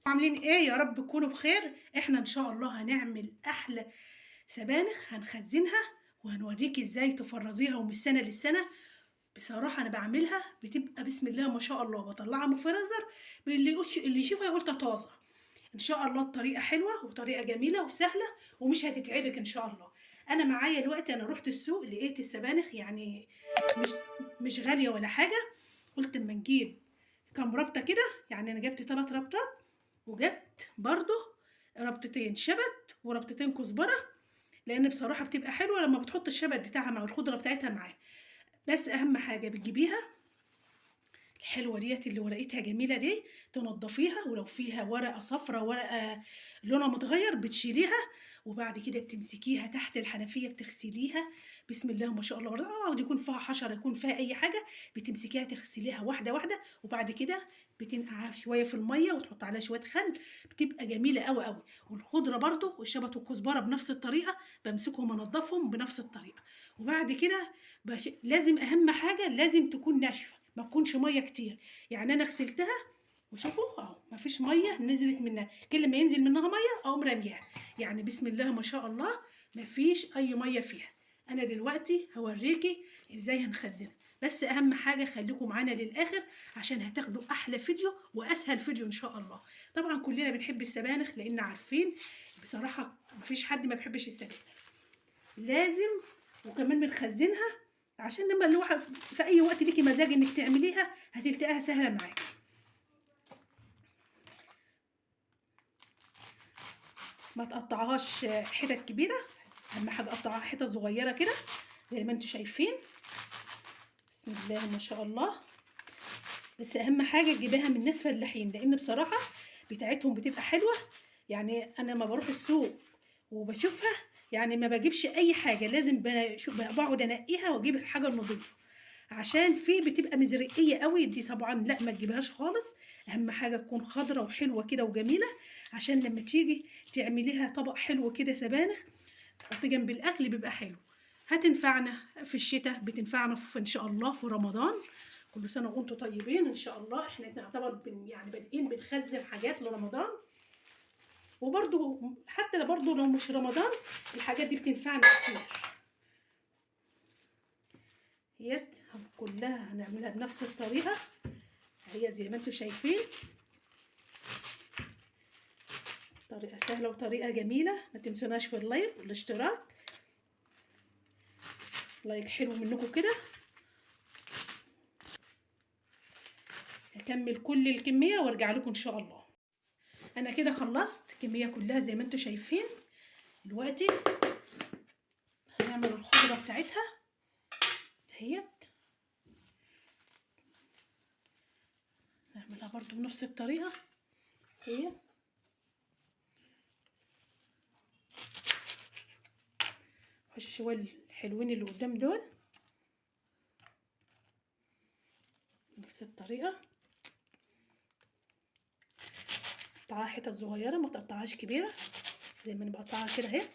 عاملين ايه؟ يا رب تكونوا بخير. احنا ان شاء الله هنعمل احلى سبانخ، هنخزنها وهنوريكي ازاي تفرزيها ومن السنه للسنه. بصراحه انا بعملها بتبقى بسم الله ما شاء الله، بطلعها من الفريزر، اللي يشوفها يقول ده طازه. ان شاء الله الطريقه حلوه وطريقه جميله وسهله ومش هتتعبك ان شاء الله. انا معايا دلوقتي، انا رحت السوق لقيت السبانخ يعني مش مش غاليه ولا حاجه. قلت اما نجيب كام ربطه كده، يعني انا جبت 3 ربطات، وجبت برضو ربطتين شبت وربطتين كزبره، لان بصراحه بتبقى حلوه لما بتحط الشبت بتاعها مع الخضره بتاعتها معاه. بس اهم حاجه بتجيبيها الحلوه ديت اللي ورقتها جميله دي، تنضفيها، ولو فيها ورقه صفرة ورقه لونها متغير بتشيليها، وبعد كده بتمسكيها تحت الحنفيه بتغسليها. بسم الله ما شاء الله، ودي يكون فيها حشره يكون فيها اي حاجه بتمسكيها تغسليها واحده واحده، وبعد كده بتنقعها شويه في الميه وتحط عليها شويه خل، بتبقى جميله قوي قوي. والخضره برضو والشبت والكزبره بنفس الطريقه، بمسكهم انضفهم بنفس الطريقه. وبعد كده لازم اهم حاجه لازم تكون ناشفه، ما تكونش ميه كتير. يعني انا غسلتها وشوفوا اهو مفيش ميه نزلت منها، كل ما ينزل منها ميه اقوم راميها. يعني بسم الله ما شاء الله مفيش اي ميه فيها. انا دلوقتي هوريكي ازاي هنخزنها، بس اهم حاجه خليكم معانا للاخر عشان هتاخدوا احلى فيديو واسهل فيديو ان شاء الله. طبعا كلنا بنحب السبانخ لان عارفين بصراحه مفيش حد ما بيحبش السبانخ، لازم. وكمان بنخزنها عشان لما الواحد في اي وقت ليكي مزاج انك تعمليها هتلتقاها سهله معاكي. ما تقطعهاش حتت كبيره، اهم حاجه اقطعها حتت صغيره كده زي ما انتم شايفين. بسم الله ما شاء الله. بس اهم حاجه تجيبيها من ناس فلاحين، لان بصراحه بتاعتهم بتبقى حلوه. يعني انا ما بروح السوق وبشوفها، يعني ما بجيبش اي حاجه، لازم بقعد انقيها واجيب الحاجه النظيفه، عشان في بتبقى مزرقيه قوي دي طبعا لا ما تجيبهاش خالص. اهم حاجه تكون خضره وحلوه كده وجميله، عشان لما تيجي تعمليها طبق حلو كده سبانخ تحطي جنب الاكل بيبقى حلو. هتنفعنا في الشتاء، بتنفعنا في ان شاء الله في رمضان. كل سنه وانتم طيبين ان شاء الله. احنا نعتبر يعني بادئين بنخزن حاجات لرمضان، وبرده حتى برضه لو مش رمضان الحاجات دي بتنفعنا كتير. هي كلها هنعملها بنفس الطريقه، هي زي ما انتم شايفين، طريقه سهله وطريقه جميله. ما تنسوناش في اللايك والاشتراك، لايك حلو منكم كده. هكمل كل الكميه وارجع لكم ان شاء الله. انا كده خلصت الكميه كلها زي ما انتم شايفين. دلوقتي هنعمل الخضره بتاعتها اهيت، نعملها برضو بنفس الطريقه. هي خش شويه الحلوين اللي قدام دول بنفس الطريقه، قطعها حتت صغيره ما تقطعهاش كبيره زي ما انا بقطعها كده اهي.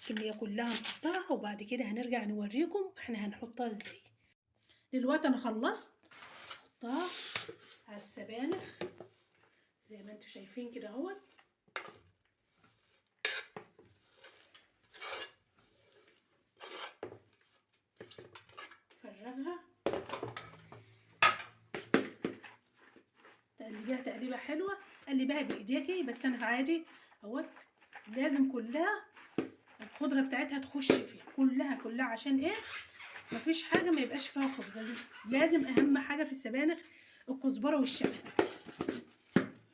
الكميه كلها هنقطعها وبعد كده هنرجع نوريكم احنا هنحطها ازاي. دلوقتي انا خلصت، احطها على السبانخ زي ما انتم شايفين كده اهوت. فرغها، تقلبيها تقليبه حلوه، قلبيها بايديكي بس انا عادي اهوت. لازم كلها الخضره بتاعتها تخش فيها كلها كلها، عشان ايه؟ مفيش حاجه ما يبقاش فيها خضره. لازم اهم حاجه في السبانخ الكزبره والشبت.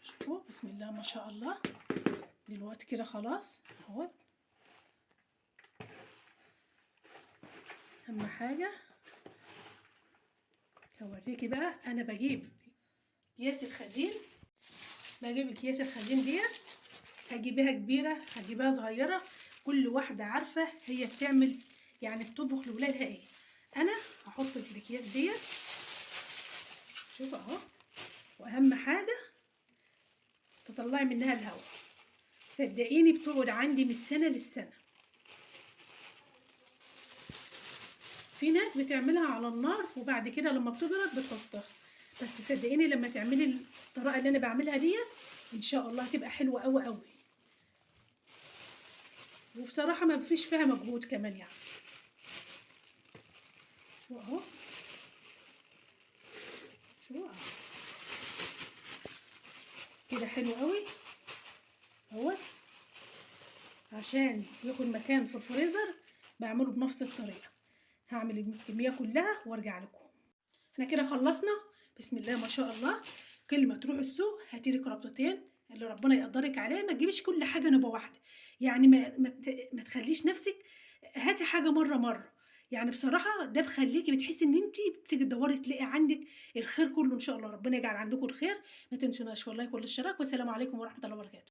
شوفوا بسم الله ما شاء الله. دلوقتي كده خلاص اهوت. اهم حاجه هوريكي بقى، انا بجيب اكياس الخزين، بجيب اكياس الخزين ديت، هجيبها كبيره هجيبها صغيره، كل واحده عارفه هي بتعمل يعني بتطبخ لولادها ايه. انا هحط في الاكياس ديت، شوف اهو. واهم حاجه تطلعي منها الهواء، صدقيني بتقعد عندي من السنه للسنه. في ناس بتعملها على النار وبعد كده لما بتبرد بتحطها، بس صدقيني لما تعملي الطريقه اللي انا بعملها دي ان شاء الله هتبقى حلوه قوي قوي، وبصراحه ما فيش فيها مجهود كمان يعني. شو اهو، شو اهو كده حلو قوي اهوت. عشان ياخد مكان في الفريزر بعمله بنفس الطريقه. هعمل الكميه كلها وارجع لكم. احنا كده خلصنا. بسم الله ما شاء الله. كل ما تروح السوق هاتي لك ربطتين اللي ربنا يقدرك عليه، ما تجيبيش كل حاجه نبه واحده، يعني ما تخليش نفسك. هاتي حاجه مره مره، يعني بصراحه ده بخليكي بتحسي ان انت بتيجي تدوري تلاقي عندك الخير كله ان شاء الله. ربنا يجعل عندكم الخير. ما تنسوناش في اللايك والاشتراك، والسلام عليكم ورحمه الله وبركاته.